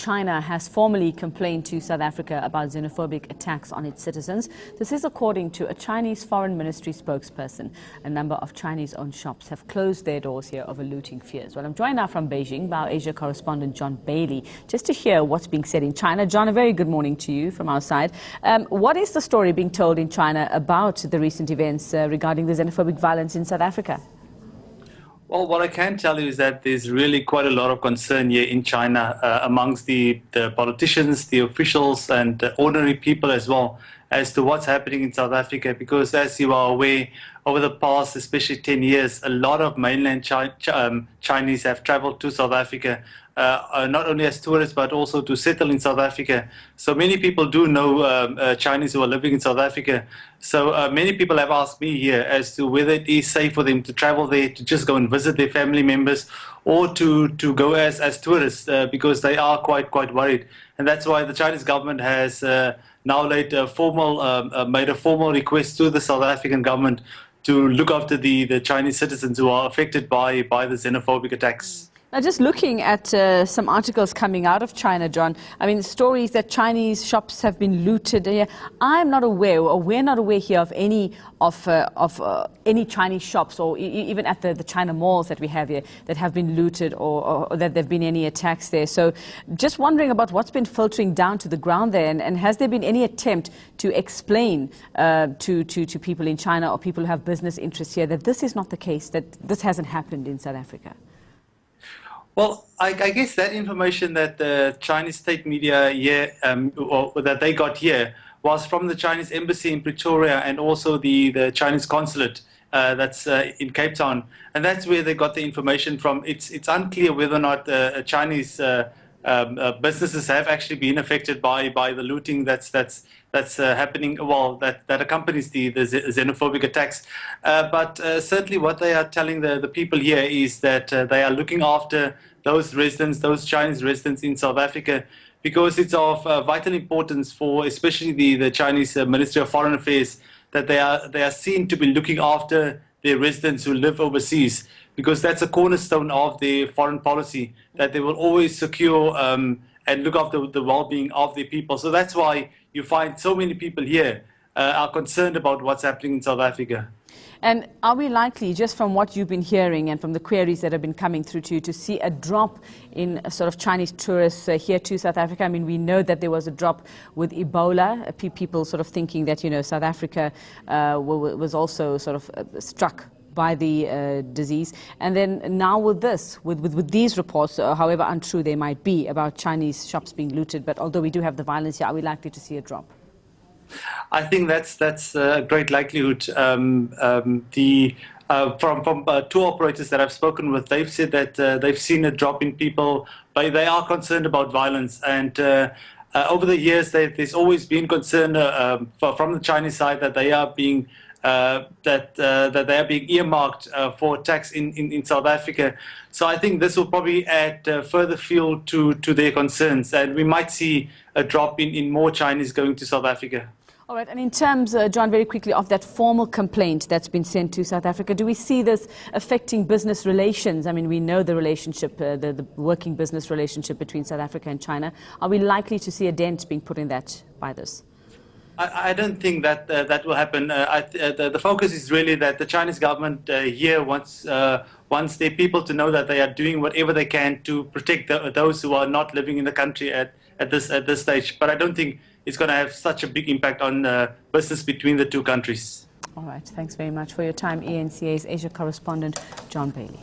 China has formally complained to South Africa about xenophobic attacks on its citizens. This is according to a Chinese Foreign Ministry spokesperson. A number of Chinese-owned shops have closed their doors here over looting fears. Well, I'm joined now from Beijing by our Asia correspondent John Bailey, just to hear what's being said in China. John, a very good morning to you from our side. What is the story being told in China about the recent events regarding the xenophobic violence in South Africa? Well, what I can tell you is that there's really quite a lot of concern here in China amongst the politicians, the officials, and ordinary people as well as to what's happening in South Africa. Because as you are aware, over the past, especially 10 years, a lot of mainland Chinese have traveled to South Africa, not only as tourists, but also to settle in South Africa. So many people do know Chinese who are living in South Africa. So many people have asked me here as to whether it is safe for them to travel there, to just go and visit their family members, or to go as tourists, because they are quite worried. And that's why the Chinese government has now made a formal request to the South African government to look after the Chinese citizens who are affected by the xenophobic attacks. Now, just looking at some articles coming out of China, John, I mean, stories that Chinese shops have been looted. I'm not aware, or we're not aware here of any any Chinese shops, or even at the China malls that we have here, that have been looted, or that there have been any attacks there. So just wondering about what's been filtering down to the ground there, and has there been any attempt to explain to people in China or people who have business interests here that this is not the case, that this hasn't happened in South Africa? Well, I guess that information that the Chinese state media here, or that they got here, was from the Chinese embassy in Pretoria and also the Chinese consulate that's in Cape Town, and that's where they got the information from. It's unclear whether or not Chinese businesses have actually been affected by the looting that's happening. Well, that accompanies the xenophobic attacks. But certainly, what they are telling the people here is that they are looking after those residents, those Chinese residents in South Africa, because it's of vital importance for especially the Chinese Ministry of Foreign Affairs that they are seen to be looking after their residents who live overseas, because that's a cornerstone of their foreign policy, that they will always secure and look after the well-being of their people. So that's why you find so many people here are concerned about what's happening in South Africa. And are we likely, just from what you've been hearing and from the queries that have been coming through to you, to see a drop in sort of Chinese tourists here to South Africa? I mean, we know that there was a drop with Ebola, people sort of thinking that, you know, South Africa was also sort of struck by the disease. And then now with this, with these reports, however untrue they might be, about Chinese shops being looted, but although we do have the violence here, are we likely to see a drop? I think that's a great likelihood. From tour operators that I've spoken with, they've said that they've seen a drop in people, but they are concerned about violence. And over the years, there's always been concern from the Chinese side that they are being that they are being earmarked for attacks in South Africa. So I think this will probably add further fuel to their concerns, and we might see a drop in more Chinese going to South Africa. All right, and in terms, John, very quickly, of that formal complaint that's been sent to South Africa, do we see this affecting business relations? I mean, we know the relationship, the working business relationship between South Africa and China. Are we likely to see a dent being put in that by this? I don't think that that will happen. The focus is really that the Chinese government here wants their people to know that they are doing whatever they can to protect those who are not living in the country at this stage. But I don't think it's going to have such a big impact on business between the two countries. All right. Thanks very much for your time. eNCA's Asia correspondent, John Bailey.